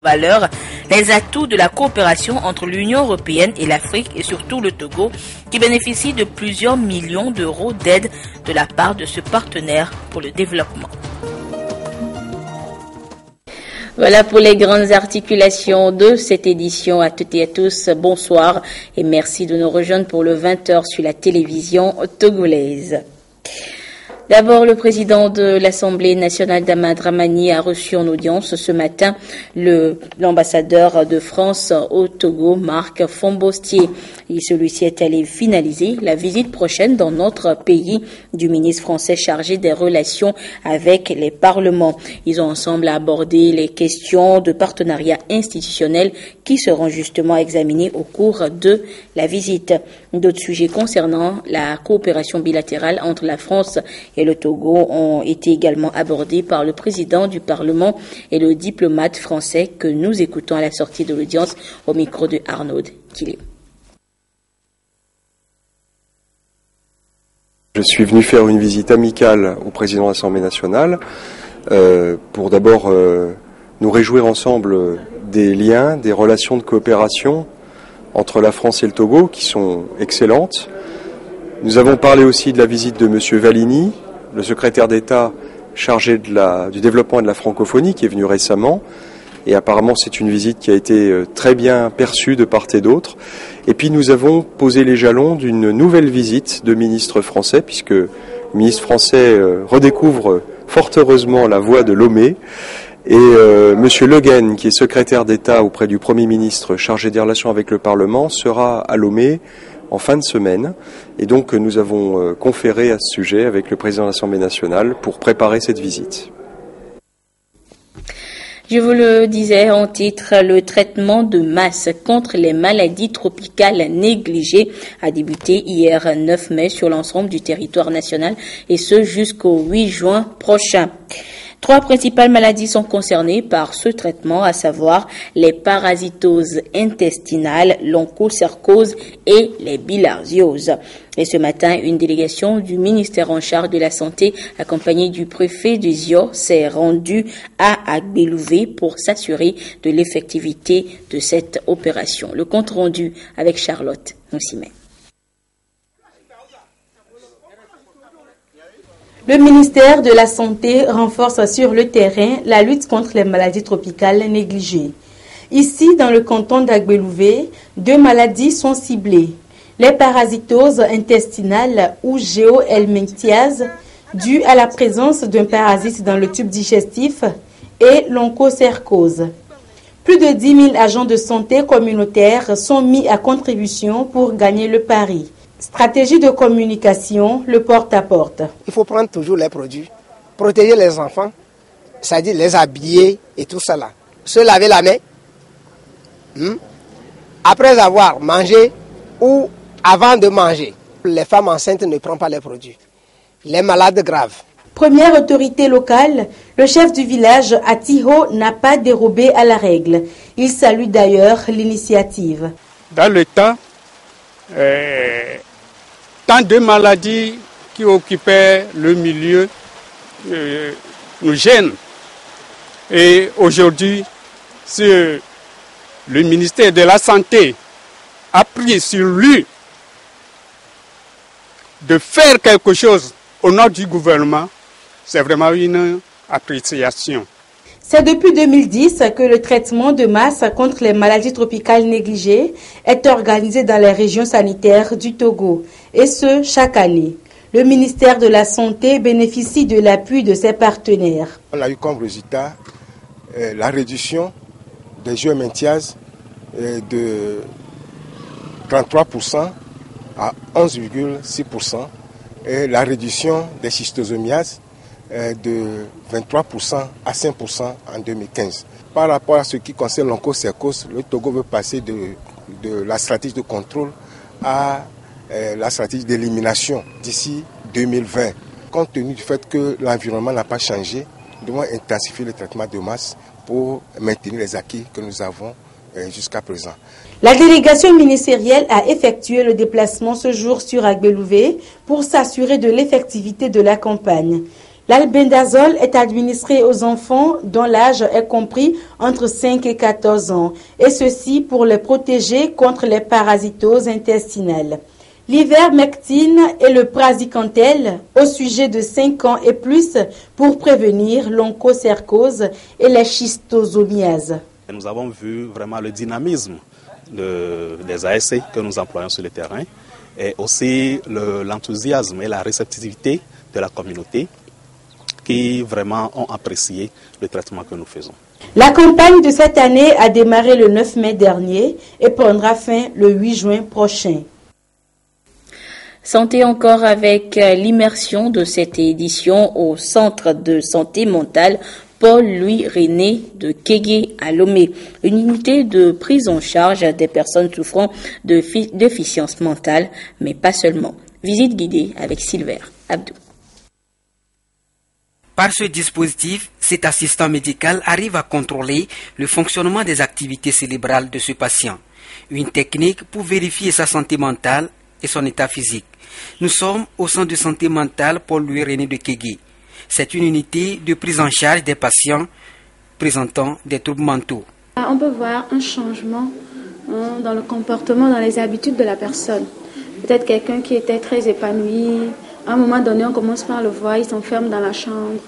valeur les atouts de la coopération entre l'Union européenne et l'Afrique et surtout le Togo qui bénéficie de plusieurs millions d'euros d'aide de la part de ce partenaire pour le développement. Voilà pour les grandes articulations de cette édition. À toutes et à tous, bonsoir et merci de nous rejoindre pour le 20h sur la télévision togolaise. D'abord, le président de l'Assemblée nationale Dama Dramani a reçu en audience ce matin l'ambassadeur de France au Togo, Marc Fombostier. Et celui-ci est allé finaliser la visite prochaine dans notre pays du ministre français chargé des relations avec les parlements. Ils ont ensemble abordé les questions de partenariat institutionnel qui seront justement examinées au cours de la visite. D'autres sujets concernant la coopération bilatérale entre la France et le Togo ont été également abordés par le président du Parlement et le diplomate français que nous écoutons à la sortie de l'audience au micro de Arnaud Kilé. Je suis venu faire une visite amicale au président de l'Assemblée nationale pour d'abord nous réjouir ensemble des liens, des relations de coopération entre la France et le Togo qui sont excellentes. Nous avons parlé aussi de la visite de M. Valini, le secrétaire d'État chargé du développement et de la francophonie qui est venu récemment. Et apparemment c'est une visite qui a été très bien perçue de part et d'autre. Et puis nous avons posé les jalons d'une nouvelle visite de ministre français, puisque le ministre français redécouvre fort heureusement la voie de Lomé. Et M. Le Guen, qui est secrétaire d'État auprès du Premier ministre chargé des relations avec le Parlement, sera à Lomé en fin de semaine. Et donc nous avons conféré à ce sujet avec le président de l'Assemblée nationale pour préparer cette visite. Je vous le disais en titre, le traitement de masse contre les maladies tropicales négligées a débuté hier 9 mai sur l'ensemble du territoire national et ce jusqu'au 8 juin prochain. 3 principales maladies sont concernées par ce traitement, à savoir les parasitoses intestinales, l'onchocercose et les bilharzioses. Et ce matin, une délégation du ministère en charge de la Santé, accompagnée du préfet du Zio, s'est rendue à Agbelouvé pour s'assurer de l'effectivité de cette opération. Le compte rendu avec Charlotte Moussimet. Le ministère de la Santé renforce sur le terrain la lutte contre les maladies tropicales négligées. Ici, dans le canton d'Agbelouvé, 2 maladies sont ciblées. Les parasitoses intestinales ou géohelminthiase, dues à la présence d'un parasite dans le tube digestif, et l'onchocercose. Plus de 10 000 agents de santé communautaires sont mis à contribution pour gagner le pari. Stratégie de communication, le porte-à-porte. Il faut prendre toujours les produits, protéger les enfants, c'est-à-dire les habiller et tout ça là. Se laver la main, après avoir mangé ou avant de manger. Les femmes enceintes ne prennent pas les produits. Les malades graves. Première autorité locale, le chef du village Atiho n'a pas dérobé à la règle. Il salue d'ailleurs l'initiative. Dans le temps, tant de maladies qui occupaient le milieu nous gênent. Et aujourd'hui, le ministère de la Santé a pris sur lui de faire quelque chose au nom du gouvernement. C'est vraiment une appréciation. C'est depuis 2010 que le traitement de masse contre les maladies tropicales négligées est organisé dans les régions sanitaires du Togo, et ce, chaque année. Le ministère de la Santé bénéficie de l'appui de ses partenaires. On a eu comme résultat la réduction des géohelminthiases de 33% à 11,6% et la réduction des schistosomiases de 23% à 5% en 2015. Par rapport à ce qui concerne l'onchocercose, le Togo veut passer de la stratégie de contrôle à la stratégie d'élimination d'ici 2020. Compte tenu du fait que l'environnement n'a pas changé, nous devons intensifier le traitement de masse pour maintenir les acquis que nous avons jusqu'à présent. La délégation ministérielle a effectué le déplacement ce jour sur Agbelouvé pour s'assurer de l'effectivité de la campagne. L'albendazole est administré aux enfants dont l'âge est compris entre 5 et 14 ans, et ceci pour les protéger contre les parasitoses intestinales. L'ivermectine et le praziquantel au sujet de 5 ans et plus pour prévenir l'onchocercose et la schistosomiase. Nous avons vu vraiment le dynamisme des ASC que nous employons sur le terrain et aussi l'enthousiasme et la réceptivité de la communauté qui vraiment ont apprécié le traitement que nous faisons. La campagne de cette année a démarré le 9 mai dernier et prendra fin le 8 juin prochain. Santé encore avec l'immersion de cette édition au Centre de santé mentale Paul-Louis René de Kégué à Lomé, une unité de prise en charge des personnes souffrant de déficience mentale, mais pas seulement. Visite guidée avec Silver Abdou. Par ce dispositif, cet assistant médical arrive à contrôler le fonctionnement des activités cérébrales de ce patient. Une technique pour vérifier sa santé mentale et son état physique. Nous sommes au centre de santé mentale Paul-Louis René de Kégué. C'est une unité de prise en charge des patients présentant des troubles mentaux. On peut voir un changement dans le comportement, dans les habitudes de la personne. Peut-être quelqu'un qui était très épanoui. À un moment donné, on commence par le voir, il s'enferme dans la chambre.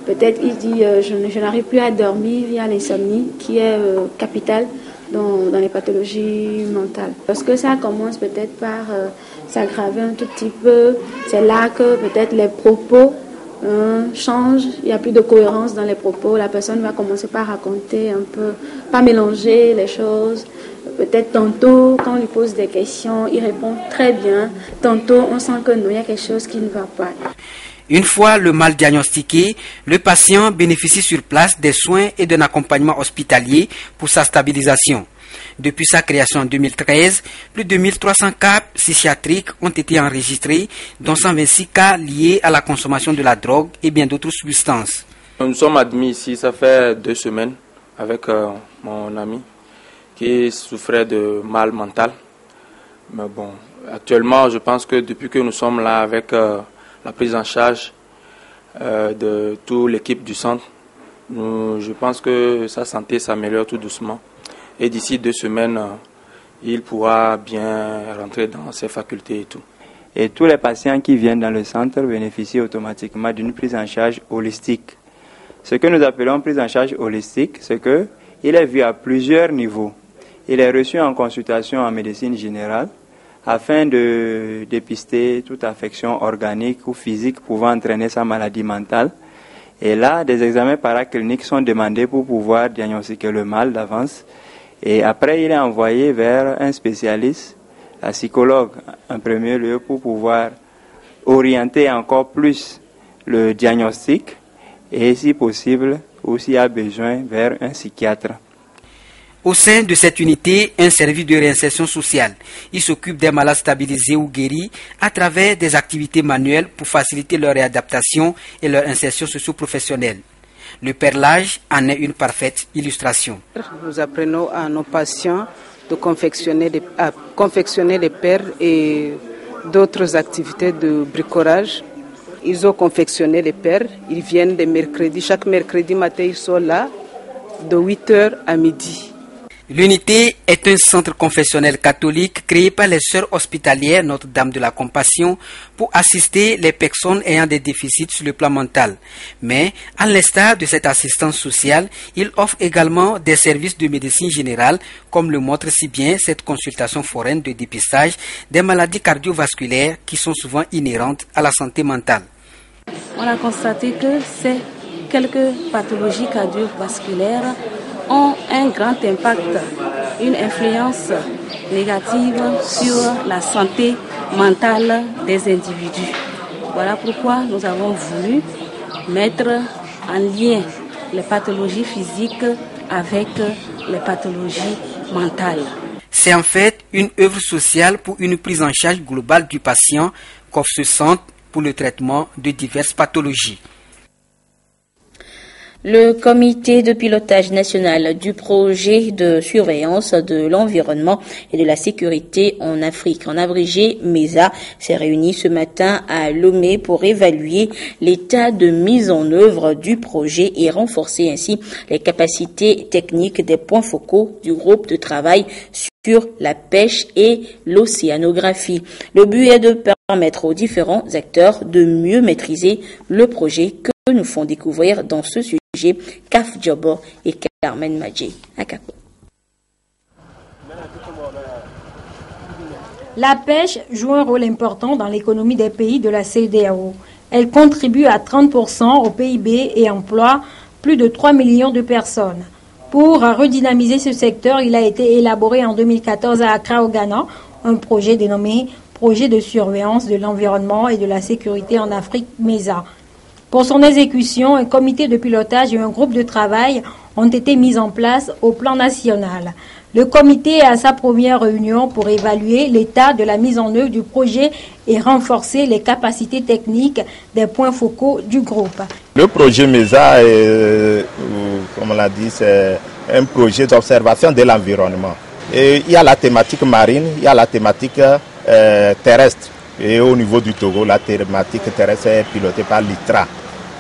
Peut-être il dit je n'arrive plus à dormir, il y a l'insomnie qui est capitale dans les pathologies mentales. Lorsque ça commence peut-être par s'aggraver un tout petit peu, c'est là que peut-être les propos changent, il n'y a plus de cohérence dans les propos, la personne va commencer par raconter un peu, pas mélanger les choses. Peut-être tantôt, quand on lui pose des questions, il répond très bien. Tantôt, on sent que non, il y a quelque chose qui ne va pas. Une fois le mal diagnostiqué, le patient bénéficie sur place des soins et d'un accompagnement hospitalier pour sa stabilisation. Depuis sa création en 2013, plus de 1300 cas psychiatriques ont été enregistrés, dont 126 cas liés à la consommation de la drogue et bien d'autres substances. Nous sommes admis ici, ça fait 2 semaines, avec mon ami qui souffrait de mal mental. Mais bon, actuellement, je pense que depuis que nous sommes là avec la prise en charge de toute l'équipe du centre, je pense que sa santé s'améliore tout doucement. Et d'ici 2 semaines, il pourra bien rentrer dans ses facultés et tout. Et tous les patients qui viennent dans le centre bénéficient automatiquement d'une prise en charge holistique. Ce que nous appelons prise en charge holistique, c'est qu'il est vu à plusieurs niveaux. Il est reçu en consultation en médecine générale afin de dépister toute affection organique ou physique pouvant entraîner sa maladie mentale. Et là, des examens paracliniques sont demandés pour pouvoir diagnostiquer le mal d'avance. Et après, il est envoyé vers un spécialiste, un psychologue en premier lieu, pour pouvoir orienter encore plus le diagnostic et, si possible, ou s'il y a besoin, vers un psychiatre. Au sein de cette unité, un service de réinsertion sociale. Il s'occupe des malades stabilisés ou guéris à travers des activités manuelles pour faciliter leur réadaptation et leur insertion socio-professionnelle. Le perlage en est une parfaite illustration. Nous apprenons à nos patients de confectionner des perles et d'autres activités de bricolage. Ils ont confectionné les perles, ils viennent des mercredis. Chaque mercredi matin, ils sont là de 8h à midi. L'unité est un centre confessionnel catholique créé par les sœurs hospitalières Notre-Dame de la Compassion pour assister les personnes ayant des déficits sur le plan mental. Mais, à l'instar de cette assistance sociale, il offre également des services de médecine générale, comme le montre si bien cette consultation foraine de dépistage des maladies cardiovasculaires qui sont souvent inhérentes à la santé mentale. On a constaté que ces quelques pathologies cardiovasculaires ont un grand impact, une influence négative sur la santé mentale des individus. Voilà pourquoi nous avons voulu mettre en lien les pathologies physiques avec les pathologies mentales. C'est en fait une œuvre sociale pour une prise en charge globale du patient qu'offre ce centre pour le traitement de diverses pathologies. Le comité de pilotage national du projet de surveillance de l'environnement et de la sécurité en Afrique, en abrégé MESA, s'est réuni ce matin à Lomé pour évaluer l'état de mise en œuvre du projet et renforcer ainsi les capacités techniques des points focaux du groupe de travail sur la pêche et l'océanographie. Le but est de permettre aux différents acteurs de mieux maîtriser le projet que nous font découvrir dans ce sujet Kaf Djobo et Carmen Madjé. La pêche joue un rôle important dans l'économie des pays de la CEDEAO. Elle contribue à 30% au PIB et emploie plus de 3 millions de personnes. Pour redynamiser ce secteur, il a été élaboré en 2014 à Accra, au Ghana, un projet dénommé Projet de surveillance de l'environnement et de la sécurité en Afrique, MESA. Pour son exécution, un comité de pilotage et un groupe de travail ont été mis en place au plan national. Le comité est à sa première réunion pour évaluer l'état de la mise en œuvre du projet et renforcer les capacités techniques des points focaux du groupe. Le projet MESA, comme on l'a dit, c'est un projet d'observation de l'environnement. Et il y a la thématique marine, il y a la thématique terrestre. Et au niveau du Togo, la thématique terrestre est pilotée par l'ITRA.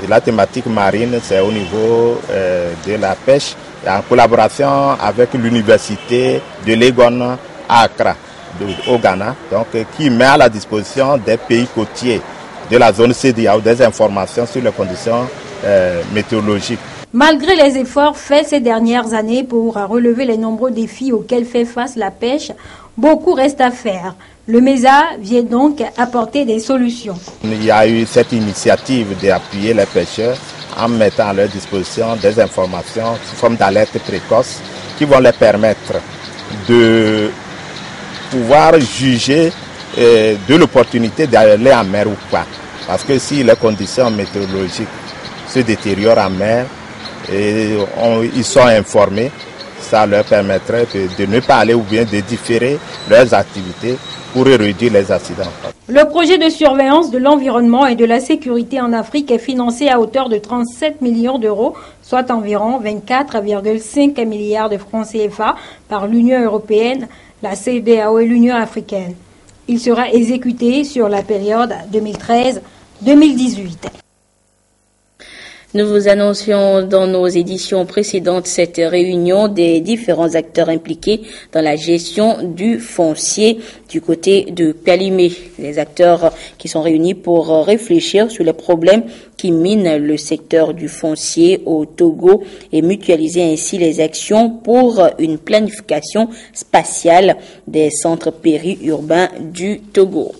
Et la thématique marine, c'est au niveau de la pêche, en collaboration avec l'université de Legon à Accra, au Ghana, donc, qui met à la disposition des pays côtiers de la zone CEDEAO des informations sur les conditions météorologiques. Malgré les efforts faits ces dernières années pour relever les nombreux défis auxquels fait face la pêche, beaucoup reste à faire. Le MESA vient donc apporter des solutions. Il y a eu cette initiative d'appuyer les pêcheurs en mettant à leur disposition des informations sous forme d'alerte précoce qui vont leur permettre de pouvoir juger de l'opportunité d'aller en mer ou pas. Parce que si les conditions météorologiques se détériorent en mer, et ils sont informés, ça leur permettrait de ne pas aller ou bien de différer leurs activités pour réduire les accidents. Le projet de surveillance de l'environnement et de la sécurité en Afrique est financé à hauteur de 37 millions d'euros, soit environ 24,5 milliards de francs CFA par l'Union européenne, la CEDEAO et l'Union africaine. Il sera exécuté sur la période 2013-2018. Nous vous annoncions dans nos éditions précédentes cette réunion des différents acteurs impliqués dans la gestion du foncier du côté de Kalimé. Les acteurs qui sont réunis pour réfléchir sur les problèmes qui minent le secteur du foncier au Togo et mutualiser ainsi les actions pour une planification spatiale des centres périurbains du Togo.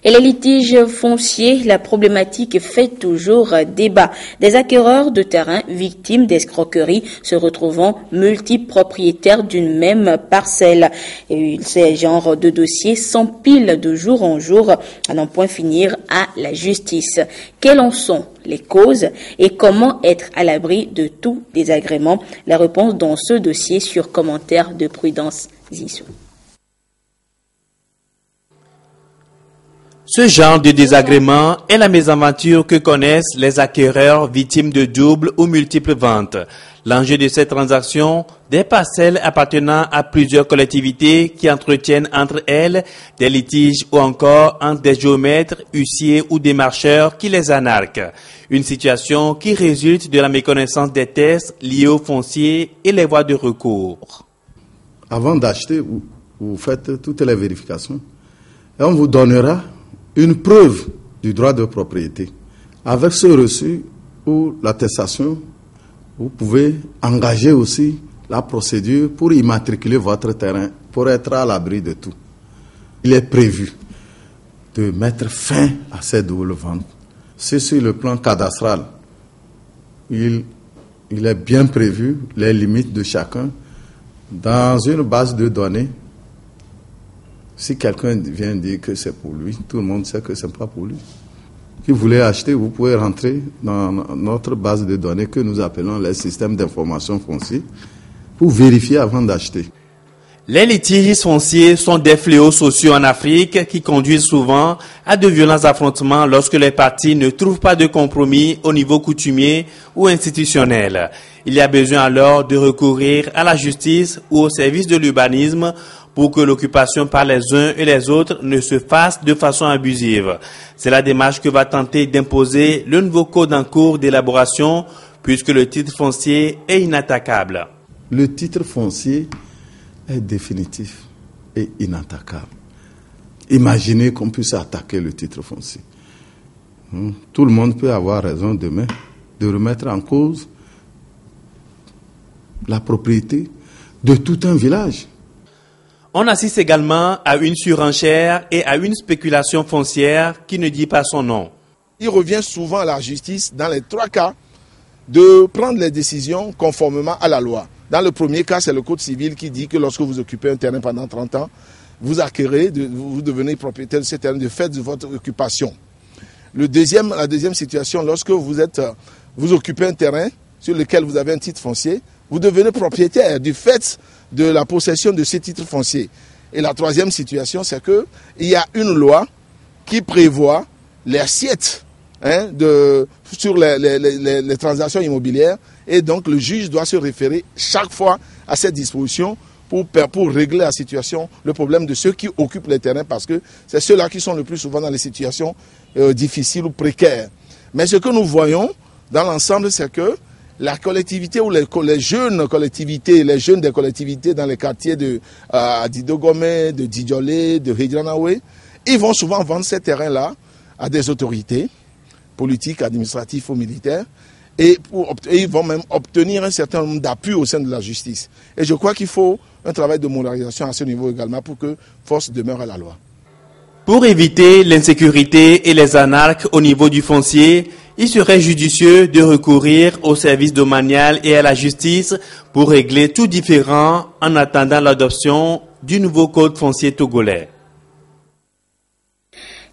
Et les litiges fonciers, la problématique fait toujours débat. Des acquéreurs de terrain victimes d'escroqueries se retrouvant multipropriétaires d'une même parcelle. Et ces genres de dossiers s'empilent de jour en jour à n'en point finir à la justice. Quelles en sont les causes et comment être à l'abri de tout désagrément? La réponse dans ce dossier sur commentaire de Prudence Zissou. Ce genre de désagrément est la mésaventure que connaissent les acquéreurs victimes de doubles ou multiples ventes. L'enjeu de cette transaction, des parcelles appartenant à plusieurs collectivités qui entretiennent entre elles des litiges ou encore entre des géomètres, huissiers ou des marcheurs qui les anarquent. Une situation qui résulte de la méconnaissance des tests liés au foncier et les voies de recours. Avant d'acheter, vous faites toutes les vérifications et on vous donnera une preuve du droit de propriété. Avec ce reçu ou l'attestation, vous pouvez engager aussi la procédure pour immatriculer votre terrain, pour être à l'abri de tout. Il est prévu de mettre fin à ces doubles ventes. C'est sur le plan cadastral. Il est bien prévu les limites de chacun dans une base de données. Si quelqu'un vient dire que c'est pour lui, tout le monde sait que ce n'est pas pour lui. Si vous voulez acheter, vous pouvez rentrer dans notre base de données que nous appelons les systèmes d'information foncière pour vérifier avant d'acheter. Les litiges fonciers sont des fléaux sociaux en Afrique qui conduisent souvent à de violents affrontements lorsque les parties ne trouvent pas de compromis au niveau coutumier ou institutionnel. Il y a besoin alors de recourir à la justice ou au service de l'urbanisme pour que l'occupation par les uns et les autres ne se fasse de façon abusive. C'est la démarche que va tenter d'imposer le nouveau code en cours d'élaboration puisque le titre foncier est inattaquable. Le titre foncier est définitif et inattaquable. Imaginez qu'on puisse attaquer le titre foncier. Tout le monde peut avoir raison demain de remettre en cause la propriété de tout un village. On assiste également à une surenchère et à une spéculation foncière qui ne dit pas son nom. Il revient souvent à la justice, dans les 3 cas, de prendre les décisions conformément à la loi. Dans le premier cas, c'est le Code civil qui dit que lorsque vous occupez un terrain pendant 30 ans, vous acquérez, vous devenez propriétaire de ce terrain de fait de votre occupation. La deuxième situation, lorsque vous occupez un terrain sur lequel vous avez un titre foncier, vous devenez propriétaire du fait de la possession de ce titre foncier. Et la troisième situation, c'est qu'il y a une loi qui prévoit l'assiette sur les transactions immobilières, et donc le juge doit se référer chaque fois à cette disposition pour régler la situation, le problème de ceux qui occupent les terrains, parce que c'est ceux-là qui sont le plus souvent dans les situations difficiles ou précaires. Mais ce que nous voyons dans l'ensemble, c'est que la collectivité ou les jeunes collectivités, les jeunes des collectivités dans les quartiers de Didogomé, de Didjolé, de Hidjanaoué, ils vont souvent vendre ces terrains-là à des autorités politiques, administratives ou militaires, et ils vont même obtenir un certain nombre d'appuis au sein de la justice. Et je crois qu'il faut un travail de moralisation à ce niveau également pour que force demeure à la loi. Pour éviter l'insécurité et les anarques au niveau du foncier, il serait judicieux de recourir au service domanial et à la justice pour régler tout différend en attendant l'adoption du nouveau code foncier togolais.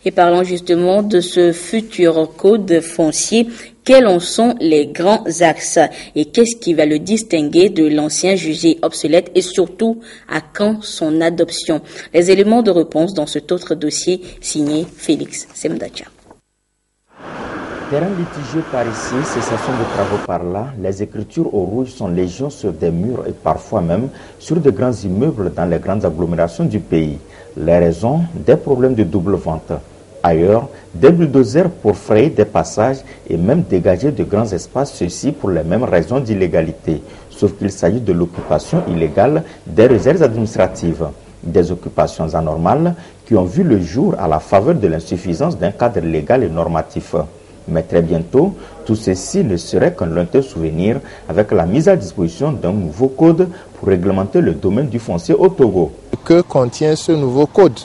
Et parlons justement de ce futur code foncier. Quels en sont les grands axes et qu'est-ce qui va le distinguer de l'ancien jugé obsolète et surtout à quand son adoption? Les éléments de réponse dans cet autre dossier signé Félix Semdacha. Terrain litigieux par ici, cessation de travaux par là, les écritures au rouge sont légion sur des murs et parfois même sur de grands immeubles dans les grandes agglomérations du pays. Les raisons, des problèmes de double vente. Ailleurs, des bulldozers pour frayer des passages et même dégager de grands espaces, ceci pour les mêmes raisons d'illégalité, sauf qu'il s'agit de l'occupation illégale des réserves administratives, des occupations anormales qui ont vu le jour à la faveur de l'insuffisance d'un cadre légal et normatif. Mais très bientôt, tout ceci ne serait qu'un lointain souvenir avec la mise à disposition d'un nouveau code pour réglementer le domaine du foncier au Togo. Que contient ce nouveau code?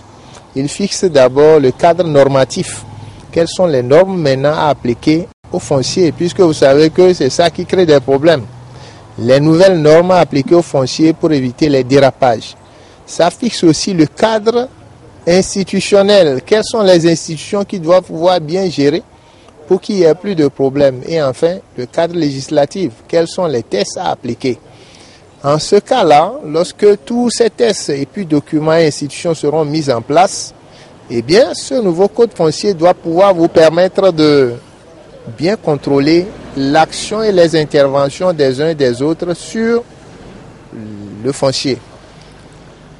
Il fixe d'abord le cadre normatif. Quelles sont les normes maintenant à appliquer au foncier, puisque vous savez que c'est ça qui crée des problèmes. Les nouvelles normes à appliquer au foncier pour éviter les dérapages. Ça fixe aussi le cadre institutionnel. Quelles sont les institutions qui doivent pouvoir bien gérer pour qu'il n'y ait plus de problèmes. Et enfin, le cadre législatif. Quels sont les tests à appliquer? En ce cas-là, lorsque tous ces tests et puis documents et institutions seront mis en place, eh bien, ce nouveau code foncier doit pouvoir vous permettre de bien contrôler l'action et les interventions des uns et des autres sur le foncier.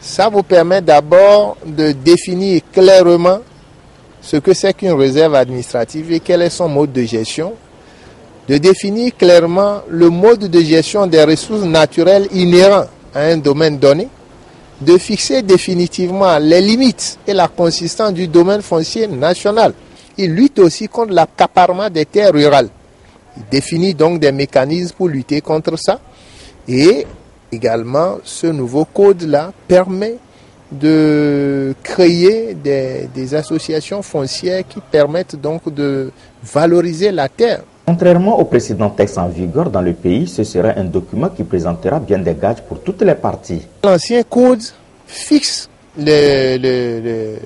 Ça vous permet d'abord de définir clairement ce que c'est qu'une réserve administrative et quel est son mode de gestion, de définir clairement le mode de gestion des ressources naturelles inhérents à un domaine donné, de fixer définitivement les limites et la consistance du domaine foncier national. Il lutte aussi contre l'accaparement des terres rurales. Il définit donc des mécanismes pour lutter contre ça. Et également, ce nouveau code-là permet de créer des associations foncières qui permettent donc de valoriser la terre. Contrairement au précédent texte en vigueur dans le pays, ce sera un document qui présentera bien des gages pour toutes les parties. L'ancien code fixe les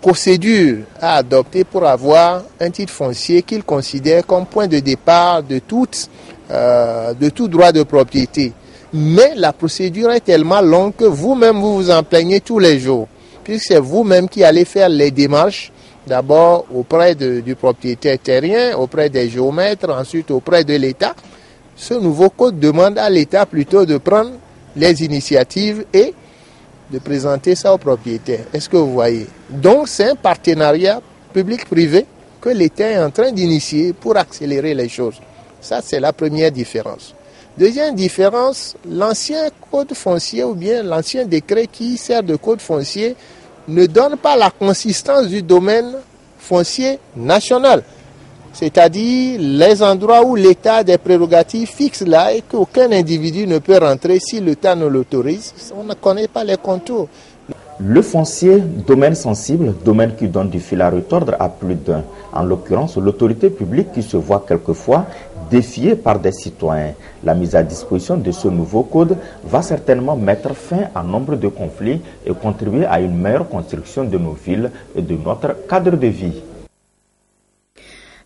procédures à adopter pour avoir un titre foncier qu'il considère comme point de départ de tout droit de propriété. Mais la procédure est tellement longue que vous-même, vous vous en plaignez tous les jours. Puisque c'est vous-même qui allez faire les démarches, d'abord auprès du propriétaire terrien, auprès des géomètres, ensuite auprès de l'État. Ce nouveau code demande à l'État plutôt de prendre les initiatives et de présenter ça au propriétaire. Est-ce que vous voyez? Donc c'est un partenariat public-privé que l'État est en train d'initier pour accélérer les choses. Ça, c'est la première différence. Deuxième différence, l'ancien code foncier ou bien l'ancien décret qui sert de code foncier ne donne pas la consistance du domaine foncier national. C'est-à-dire les endroits où l'État a des prérogatives fixes là et qu'aucun individu ne peut rentrer si l'État ne l'autorise. On ne connaît pas les contours. Le foncier, domaine sensible, domaine qui donne du fil à retordre à plus d'un. En l'occurrence, l'autorité publique qui se voit quelquefois défiée par des citoyens. La mise à disposition de ce nouveau code va certainement mettre fin à nombre de conflits et contribuer à une meilleure construction de nos villes et de notre cadre de vie.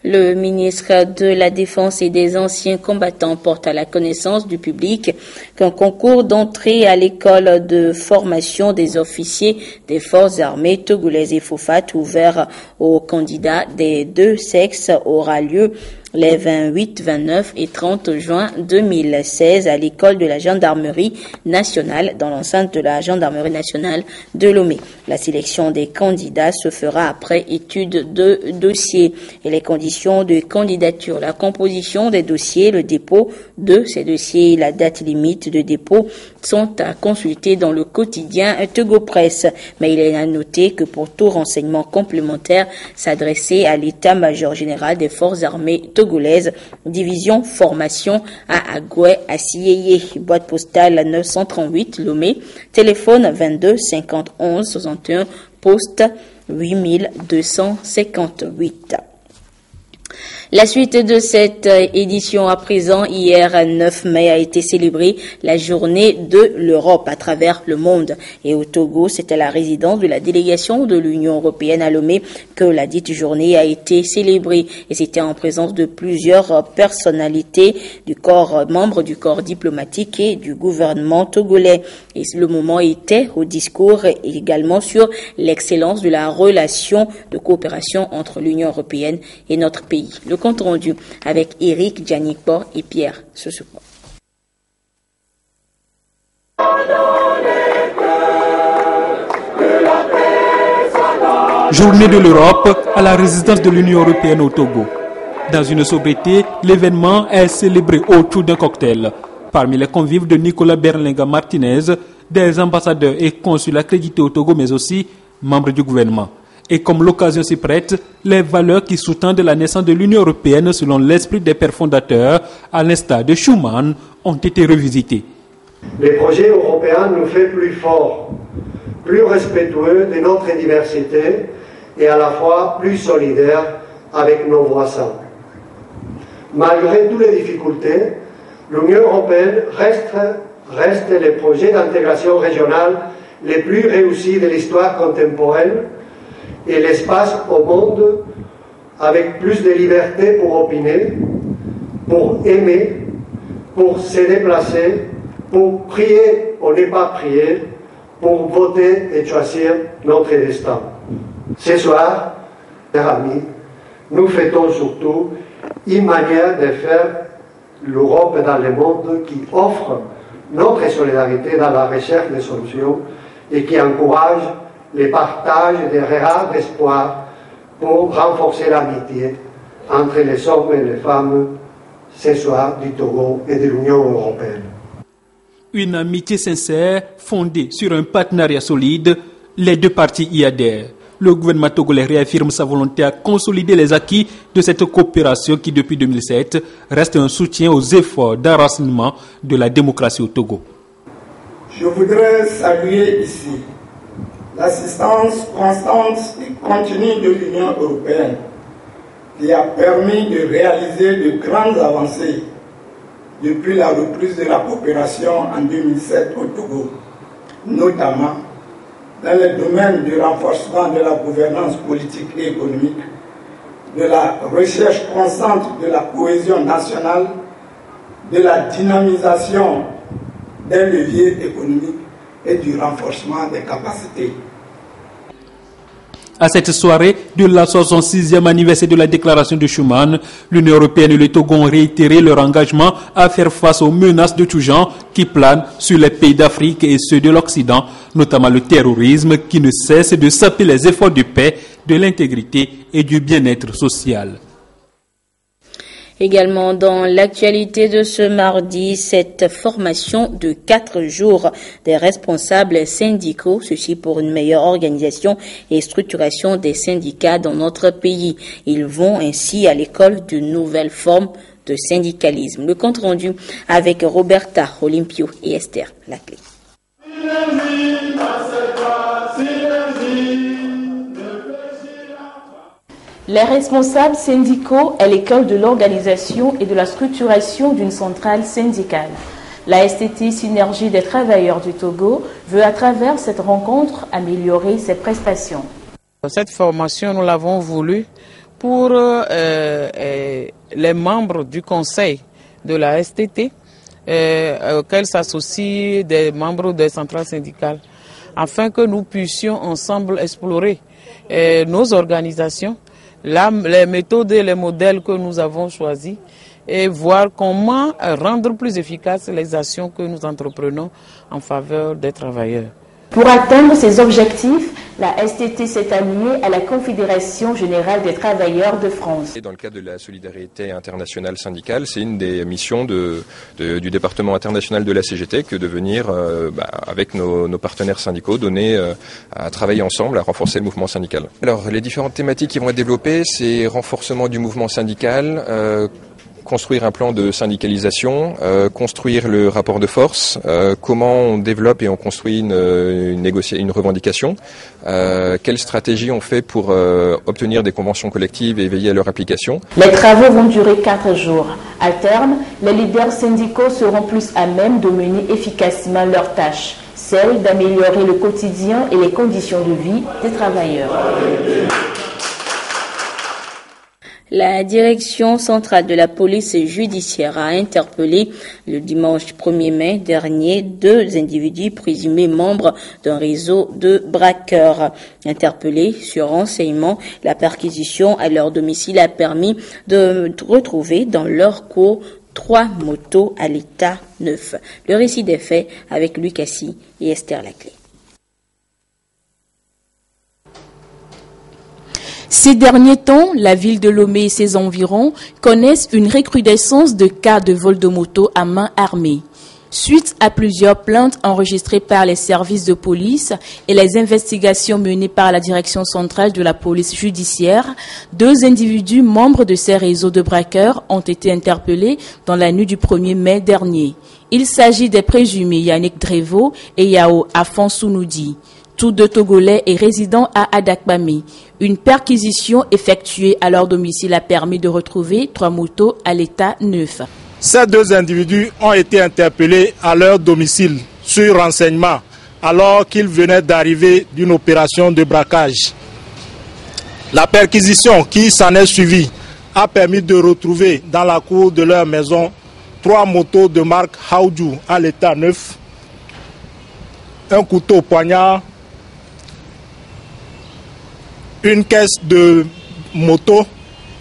Le ministre de la Défense et des anciens combattants porte à la connaissance du public qu'un concours d'entrée à l'école de formation des officiers des forces armées togolaises et FOFAT ouvert aux candidats des deux sexes aura lieu les 28, 29 et 30 juin 2016 à l'école de la gendarmerie nationale dans l'enceinte de la gendarmerie nationale de Lomé. La sélection des candidats se fera après étude de dossiers et les conditions de candidature, la composition des dossiers, le dépôt de ces dossiers et la date limite de dépôt sont à consulter dans le quotidien Togo Presse. Mais il est à noter que pour tout renseignement complémentaire, s'adresser à l'état-major général des forces armées togolaises, division formation à Agoué, à Sieyé, boîte postale 938 Lomé, téléphone 22 50 11 61, poste 8258. La suite de cette édition à présent, hier 9 mai a été célébrée la journée de l'Europe à travers le monde. Et au Togo, c'était la résidence de la délégation de l'Union européenne à Lomé que la dite journée a été célébrée. Et c'était en présence de plusieurs personnalités du corps, membres du corps diplomatique et du gouvernement togolais. Et le moment était au discours également sur l'excellence de la relation de coopération entre l'Union européenne et notre pays. Le compte rendu avec Eric Djanikbor et Pierre Sosoupo. Journée de l'Europe à la résidence de l'Union européenne au Togo. Dans une sobriété, l'événement est célébré autour d'un cocktail. Parmi les convives de Nicolas Berlinga Martinez, des ambassadeurs et consuls accrédités au Togo, mais aussi membres du gouvernement. Et comme l'occasion s'y prête, les valeurs qui sous-tendent la naissance de l'Union européenne selon l'esprit des pères fondateurs, à l'instar de Schuman, ont été revisitées. Le projet européen nous fait plus forts, plus respectueux de notre diversité et à la fois plus solidaires avec nos voisins. Malgré toutes les difficultés, l'Union européenne reste le projet d'intégration régionale le plus réussi de l'histoire contemporaine et l'espace au monde avec plus de liberté pour opiner, pour aimer, pour se déplacer, pour prier ou ne pas prier, pour voter et choisir notre destin. Ce soir, chers amis, nous fêtons surtout une manière de faire l'Europe dans le monde qui offre notre solidarité dans la recherche de solutions et qui encourage le partage des regards d'espoir pour renforcer l'amitié entre les hommes et les femmes ce soir du Togo et de l'Union européenne. Une amitié sincère fondée sur un partenariat solide, les deux parties y adhèrent. Le gouvernement togolais réaffirme sa volonté à consolider les acquis de cette coopération qui, depuis 2007, reste un soutien aux efforts d'enracinement de la démocratie au Togo. Je voudrais saluer ici l'assistance constante et continue de l'Union européenne qui a permis de réaliser de grandes avancées depuis la reprise de la coopération en 2007 au Togo, notamment dans le domaine du renforcement de la gouvernance politique et économique, de la recherche constante de la cohésion nationale, de la dynamisation des leviers économiques et du renforcement des capacités. À cette soirée de la 66e anniversaire de la déclaration de Schuman, l'Union européenne et le Togo ont réitéré leur engagement à faire face aux menaces de tout genre qui planent sur les pays d'Afrique et ceux de l'Occident, notamment le terrorisme qui ne cesse de saper les efforts de paix, de l'intégrité et du bien-être social. Également dans l'actualité de ce mardi, cette formation de 4 jours des responsables syndicaux, ceci pour une meilleure organisation et structuration des syndicats dans notre pays. Ils vont ainsi à l'école d'une nouvelle forme de syndicalisme. Le compte rendu avec Roberta Olympio et Esther Laclé. Les responsables syndicaux à l'école de l'organisation et de la structuration d'une centrale syndicale. La STT Synergie des travailleurs du Togo veut à travers cette rencontre améliorer ses prestations. Cette formation, nous l'avons voulu pour les membres du conseil de la STT, auxquels s'associent des membres des centrales syndicales, afin que nous puissions ensemble explorer nos organisations, les méthodes et les modèles que nous avons choisis et voir comment rendre plus efficaces les actions que nous entreprenons en faveur des travailleurs. Pour atteindre ces objectifs, la STT s'est alliée à la Confédération Générale des Travailleurs de France. Dans le cadre de la solidarité internationale syndicale, c'est une des missions du département international de la CGT que de venir, avec nos partenaires syndicaux, à travailler ensemble, à renforcer le mouvement syndical. Alors, les différentes thématiques qui vont être développées, c'est renforcement du mouvement syndical, construire un plan de syndicalisation, construire le rapport de force, comment on développe et on construit une revendication, quelle stratégie on fait pour obtenir des conventions collectives et veiller à leur application. Les travaux vont durer 4 jours. À terme, les leaders syndicaux seront plus à même de mener efficacement leurs tâches, celle d'améliorer le quotidien et les conditions de vie des travailleurs. La direction centrale de la police judiciaire a interpellé le dimanche 1er mai dernier 2 individus présumés membres d'un réseau de braqueurs. Interpellés sur renseignement, la perquisition à leur domicile a permis de retrouver dans leur cours 3 motos à l'état neuf. Le récit des faits avec Louis Cassi et Esther Laclé. Ces derniers temps, la ville de Lomé et ses environs connaissent une recrudescence de cas de vol de moto à main armée. Suite à plusieurs plaintes enregistrées par les services de police et les investigations menées par la direction centrale de la police judiciaire, 2 individus membres de ces réseaux de braqueurs ont été interpellés dans la nuit du 1er mai dernier. Il s'agit des présumés Yannick Drevo et Yao Afonsonoudi, tous 2 Togolais et résidents à Adakbami. Une perquisition effectuée à leur domicile a permis de retrouver 3 motos à l'état neuf. Ces 2 individus ont été interpellés à leur domicile sur renseignement alors qu'ils venaient d'arriver d'une opération de braquage. La perquisition qui s'en est suivie a permis de retrouver dans la cour de leur maison 3 motos de marque Haoju à l'état neuf, un couteau poignard, une caisse de moto,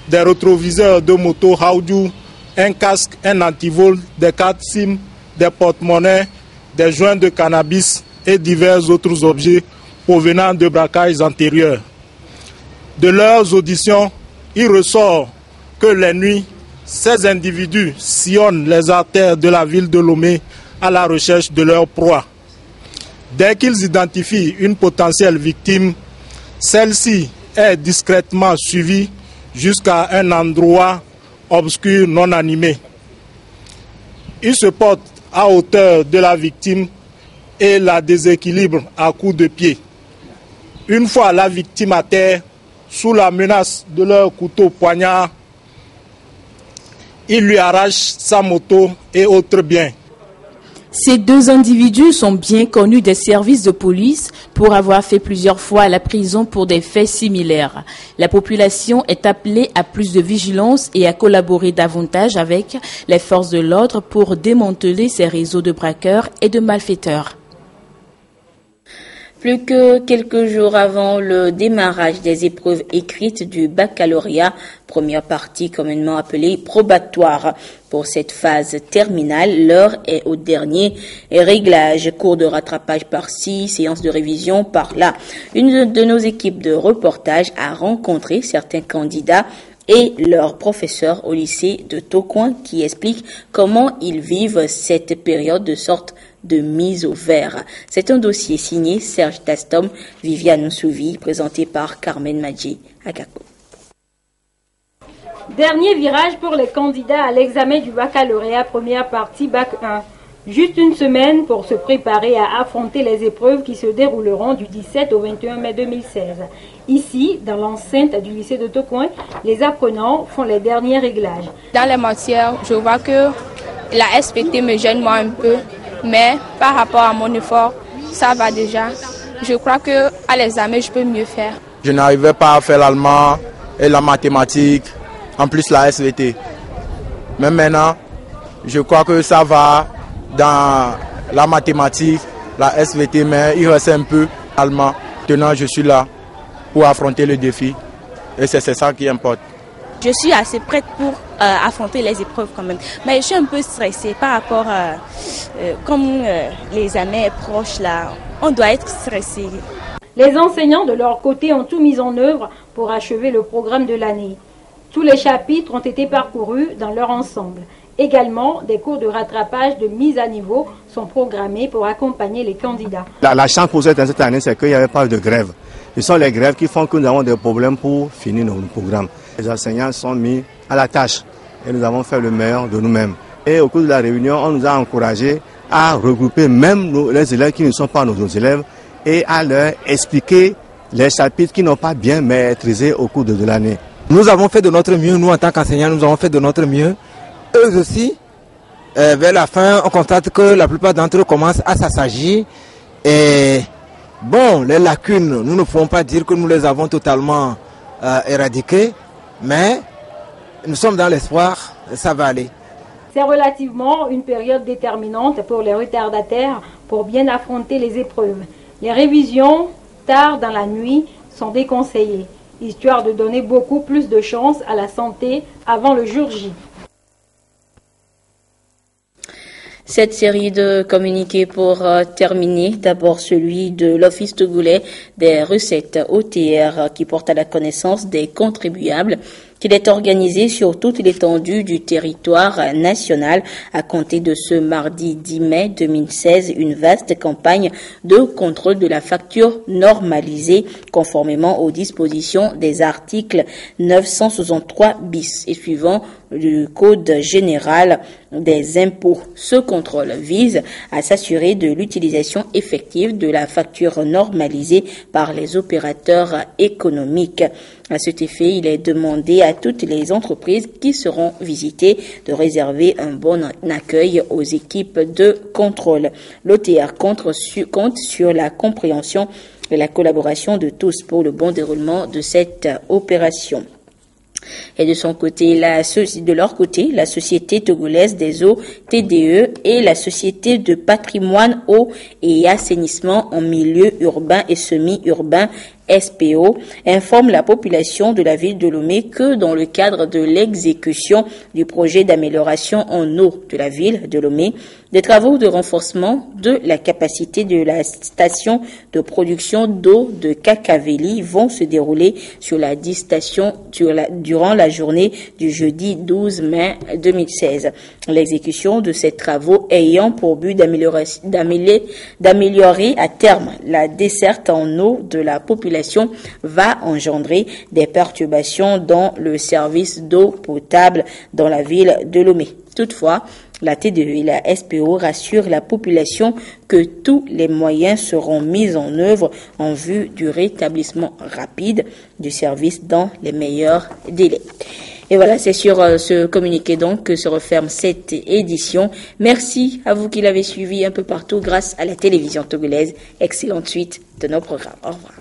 des rétroviseurs de moto Haoju, un casque, un antivol, des cartes SIM, des porte-monnaies, des joints de cannabis et divers autres objets provenant de braquages antérieurs. De leurs auditions, il ressort que les nuits, ces individus sillonnent les artères de la ville de Lomé à la recherche de leur proie. Dès qu'ils identifient une potentielle victime, celle-ci est discrètement suivie jusqu'à un endroit obscur non animé. Ils se portent à hauteur de la victime et la déséquilibrent à coups de pied. Une fois la victime à terre, sous la menace de leur couteau poignard, ils lui arrachent sa moto et autres biens. Ces deux individus sont bien connus des services de police pour avoir fait plusieurs fois la prison pour des faits similaires. La population est appelée à plus de vigilance et à collaborer davantage avec les forces de l'ordre pour démanteler ces réseaux de braqueurs et de malfaiteurs. Plus que quelques jours avant le démarrage des épreuves écrites du baccalauréat, première partie communément appelée probatoire. Pour cette phase terminale, l'heure est au dernier réglage. Cours de rattrapage par-ci, séance de révision par-là. Une de nos équipes de reportage a rencontré certains candidats et leurs professeurs au lycée de Tocoin qui expliquent comment ils vivent cette période de sorte de mise au vert. C'est un dossier signé Serge Tastom, Viviane Souvi, présenté par Carmen Madji Akako. Dernier virage pour les candidats à l'examen du baccalauréat première partie Bac 1. Juste une semaine pour se préparer à affronter les épreuves qui se dérouleront du 17 au 21 mai 2016. Ici, dans l'enceinte du lycée de Tocoin, les apprenants font les derniers réglages. Dans les matières, je vois que la SPT me gêne moi un peu, mais par rapport à mon effort, ça va déjà. Je crois qu'à l'examen, je peux mieux faire. Je n'arrivais pas à faire l'allemand et la mathématique, en plus la SVT. Mais maintenant, je crois que ça va dans la mathématique, la SVT, mais il reste un peu allemand. Maintenant, je suis là pour affronter le défi et c'est ça qui importe. Je suis assez prête pour affronter les épreuves quand même, mais je suis un peu stressée par rapport à comme l'examen est proche là, on doit être stressé. Les enseignants de leur côté ont tout mis en œuvre pour achever le programme de l'année. Tous les chapitres ont été parcourus dans leur ensemble. Également, des cours de rattrapage de mise à niveau sont programmés pour accompagner les candidats. La chance pour cette année, c'est qu'il n'y avait pas de grève. Ce sont les grèves qui font que nous avons des problèmes pour finir nos programmes. Les enseignants sont mis à la tâche et nous avons fait le meilleur de nous-mêmes. Et au cours de la réunion, on nous a encouragés à regrouper même les élèves qui ne sont pas nos élèves et à leur expliquer les chapitres qui n'ont pas bien maîtrisé au cours de l'année. Nous avons fait de notre mieux, nous en tant qu'enseignants, nous avons fait de notre mieux. Eux aussi, vers la fin, on constate que la plupart d'entre eux commencent à s'assagir. Et bon, les lacunes, nous ne pouvons pas dire que nous les avons totalement éradiquées, mais nous sommes dans l'espoir, ça va aller. C'est relativement une période déterminante pour les retardataires pour bien affronter les épreuves. Les révisions, tard dans la nuit, sont déconseillées, histoire de donner beaucoup plus de chance à la santé avant le jour J. Cette série de communiqués pour terminer, d'abord celui de l'Office togolais des recettes OTR qui porte à la connaissance des contribuables qu'il est organisé sur toute l'étendue du territoire national à compter de ce mardi 10 mai 2016, une vaste campagne de contrôle de la facture normalisée conformément aux dispositions des articles 963 bis et suivant du Code général des impôts. Ce contrôle vise à s'assurer de l'utilisation effective de la facture normalisée par les opérateurs économiques. À cet effet, il est demandé à toutes les entreprises qui seront visitées de réserver un bon accueil aux équipes de contrôle. L'OTR compte sur la compréhension et la collaboration de tous pour le bon déroulement de cette opération. Et de son côté, de leur côté, la Société togolaise des eaux TDE et la Société de patrimoine eau et assainissement en milieu urbain et semi-urbain SPO informe la population de la ville de Lomé que dans le cadre de l'exécution du projet d'amélioration en eau de la ville de Lomé, des travaux de renforcement de la capacité de la station de production d'eau de Kakaveli vont se dérouler sur la 10 stations durant la journée du jeudi 12 mai 2016. L'exécution de ces travaux ayant pour but d'améliorer à terme la desserte en eau de la population va engendrer des perturbations dans le service d'eau potable dans la ville de Lomé. Toutefois, la TDE et la SPO rassurent la population que tous les moyens seront mis en œuvre en vue du rétablissement rapide du service dans les meilleurs délais. Et voilà, c'est sur ce communiqué donc que se referme cette édition. Merci à vous qui l'avez suivi un peu partout grâce à la télévision togolaise. Excellente suite de nos programmes. Au revoir.